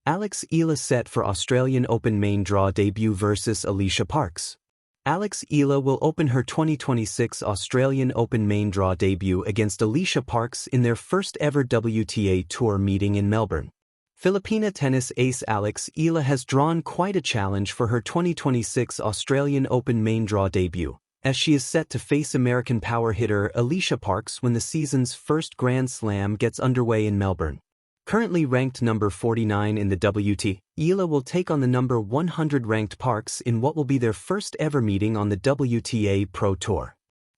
Alex Eala set for Australian Open main draw debut versus Alycia Parks. Alex Eala will open her 2026 Australian Open main draw debut against Alycia Parks in their first ever WTA Tour meeting in Melbourne. Filipina tennis ace Alex Eala has drawn quite a challenge for her 2026 Australian Open main draw debut, as she is set to face American power hitter Alycia Parks when the season's first Grand Slam gets underway in Melbourne. Currently ranked number 49 in the WTA, Eala will take on the number 100 ranked Parks in what will be their first ever meeting on the WTA Pro Tour.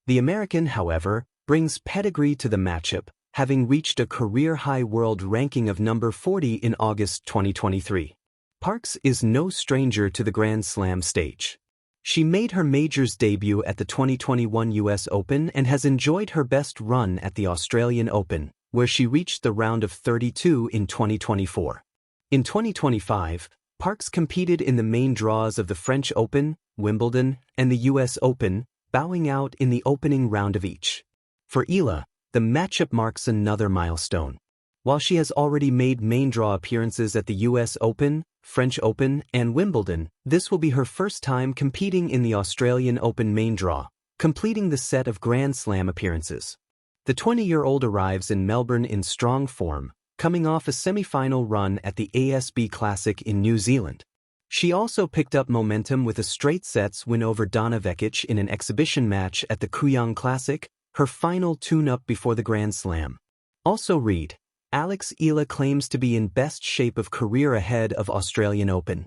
The American, however, brings pedigree to the matchup, having reached a career-high world ranking of number 40 in August 2023. Parks is no stranger to the Grand Slam stage. She made her majors debut at the 2021 US Open and has enjoyed her best run at the Australian Open, where she reached the round of 32 in 2024. In 2025, Parks competed in the main draws of the French Open, Wimbledon, and the US Open, bowing out in the opening round of each. For Eala, the matchup marks another milestone. While she has already made main draw appearances at the US Open, French Open, and Wimbledon, this will be her first time competing in the Australian Open main draw, completing the set of Grand Slam appearances. The 20-year-old arrives in Melbourne in strong form, coming off a semi-final run at the ASB Classic in New Zealand. She also picked up momentum with a straight sets win over Donna Vekic in an exhibition match at the Kooyong Classic, her final tune-up before the Grand Slam. Also read, Alex Eala claims to be in best shape of career ahead of Australian Open.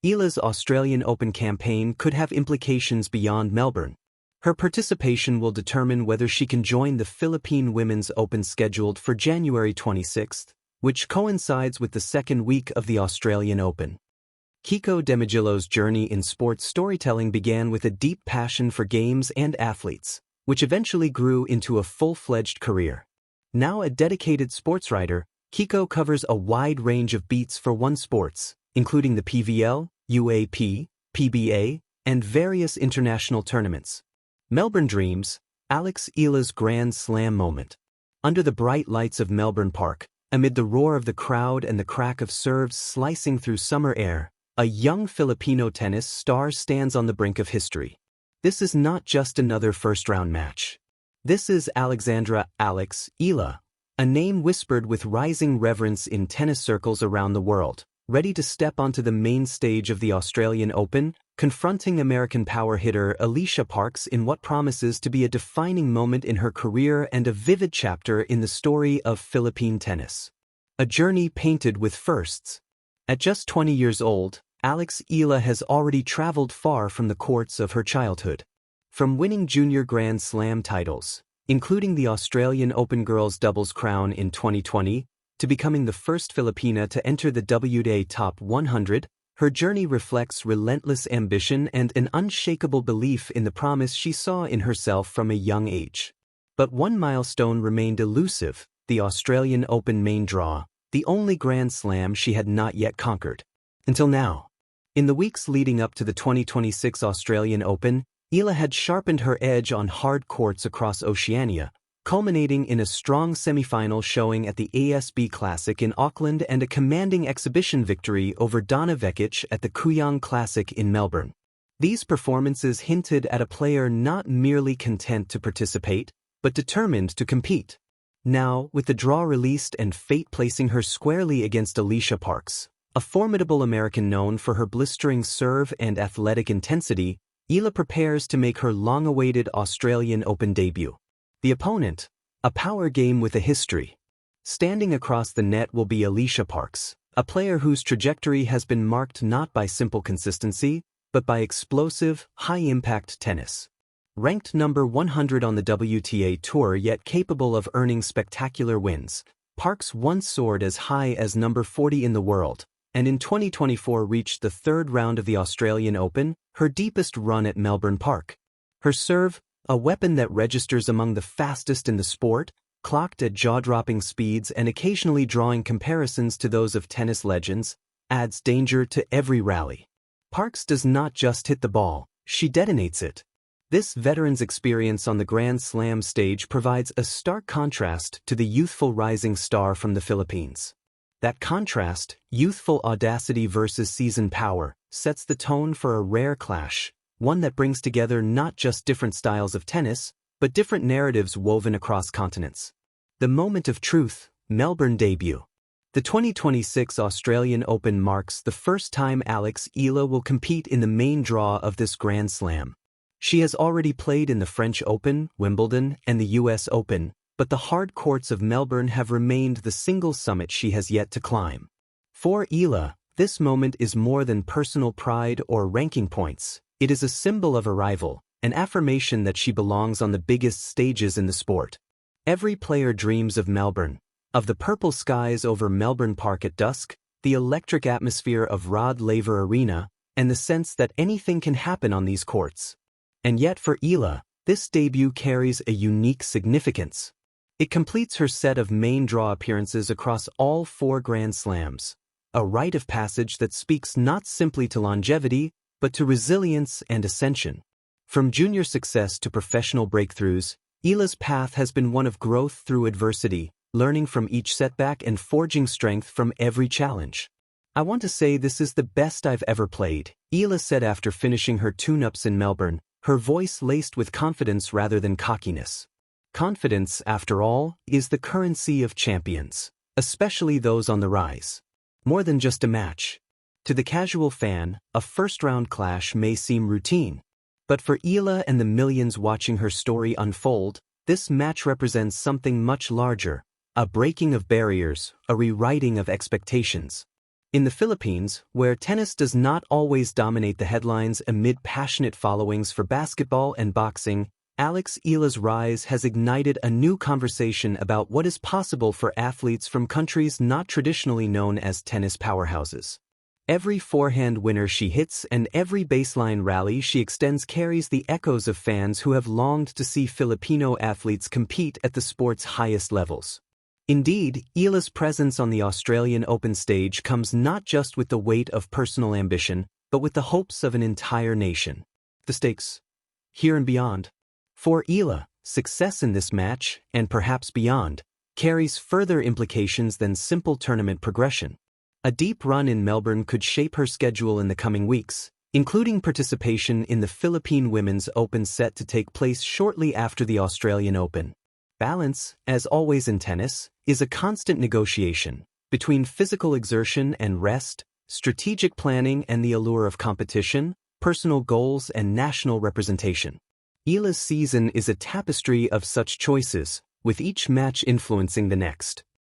Eala's Australian Open campaign could have implications beyond Melbourne. Her participation will determine whether she can join the Philippine Women's Open scheduled for January 26, which coincides with the second week of the Australian Open. Kiko Demagillo's journey in sports storytelling began with a deep passion for games and athletes, which eventually grew into a full-fledged career. Now a dedicated sports writer, Kiko covers a wide range of beats for one sports, including the PVL, UAP, PBA, and various international tournaments. Melbourne Dreams, Alex Eala's Grand Slam moment. Under the bright lights of Melbourne Park, amid the roar of the crowd and the crack of serves slicing through summer air, a young Filipino tennis star stands on the brink of history. This is not just another first-round match. This is Alexandra Alex Eala, a name whispered with rising reverence in tennis circles around the world, ready to step onto the main stage of the Australian Open, confronting American power hitter Alycia Parks in what promises to be a defining moment in her career and a vivid chapter in the story of Philippine tennis. A journey painted with firsts. At just 20 years old, Alex Eala has already traveled far from the courts of her childhood. From winning junior Grand Slam titles, including the Australian Open girls doubles crown in 2020, to becoming the first Filipina to enter the WTA Top 100, her journey reflects relentless ambition and an unshakable belief in the promise she saw in herself from a young age. But one milestone remained elusive, the Australian Open main draw, the only Grand Slam she had not yet conquered. Until now. In the weeks leading up to the 2026 Australian Open, Eala had sharpened her edge on hard courts across Oceania, culminating in a strong semi-final showing at the ASB Classic in Auckland and a commanding exhibition victory over Donna Vekic at the Kooyong Classic in Melbourne. These performances hinted at a player not merely content to participate, but determined to compete. Now, with the draw released and fate placing her squarely against Alycia Parks, a formidable American known for her blistering serve and athletic intensity, Eala prepares to make her long-awaited Australian Open debut. The opponent, a power game with a history. Standing across the net will be Alycia Parks, a player whose trajectory has been marked not by simple consistency, but by explosive, high-impact tennis. Ranked number 100 on the WTA Tour yet capable of earning spectacular wins, Parks once soared as high as number 40 in the world, and in 2024 reached the third round of the Australian Open, her deepest run at Melbourne Park. Her serve, a weapon that registers among the fastest in the sport, clocked at jaw-dropping speeds and occasionally drawing comparisons to those of tennis legends, adds danger to every rally. Parks does not just hit the ball, she detonates it. This veteran's experience on the Grand Slam stage provides a stark contrast to the youthful rising star from the Philippines. That contrast, youthful audacity versus seasoned power, sets the tone for a rare clash, one that brings together not just different styles of tennis, but different narratives woven across continents. The moment of truth, Melbourne debut. The 2026 Australian Open marks the first time Alex Eala will compete in the main draw of this Grand Slam. She has already played in the French Open, Wimbledon, and the US Open, but the hard courts of Melbourne have remained the single summit she has yet to climb. For Eala, this moment is more than personal pride or ranking points. It is a symbol of arrival, an affirmation that she belongs on the biggest stages in the sport. Every player dreams of Melbourne, of the purple skies over Melbourne Park at dusk, the electric atmosphere of Rod Laver Arena, and the sense that anything can happen on these courts. And yet for Eala, this debut carries a unique significance. It completes her set of main draw appearances across all 4 Grand Slams, a rite of passage that speaks not simply to longevity, but to resilience and ascension. From junior success to professional breakthroughs, Eala's path has been one of growth through adversity, learning from each setback and forging strength from every challenge. "I want to say this is the best I've ever played," Eala said after finishing her tune-ups in Melbourne, her voice laced with confidence rather than cockiness. Confidence, after all, is the currency of champions, especially those on the rise. More than just a match. To the casual fan, a first-round clash may seem routine. But for Eala and the millions watching her story unfold, this match represents something much larger, a breaking of barriers, a rewriting of expectations. In the Philippines, where tennis does not always dominate the headlines amid passionate followings for basketball and boxing, Alex Eala's rise has ignited a new conversation about what is possible for athletes from countries not traditionally known as tennis powerhouses. Every forehand winner she hits and every baseline rally she extends carries the echoes of fans who have longed to see Filipino athletes compete at the sport's highest levels. Indeed, Eala's presence on the Australian Open stage comes not just with the weight of personal ambition, but with the hopes of an entire nation. The stakes, here and beyond. For Eala, success in this match, and perhaps beyond, carries further implications than simple tournament progression. A deep run in Melbourne could shape her schedule in the coming weeks, including participation in the Philippine Women's Open set to take place shortly after the Australian Open. Balance, as always in tennis, is a constant negotiation between physical exertion and rest, strategic planning and the allure of competition, personal goals and national representation. Eala's season is a tapestry of such choices, with each match influencing the next.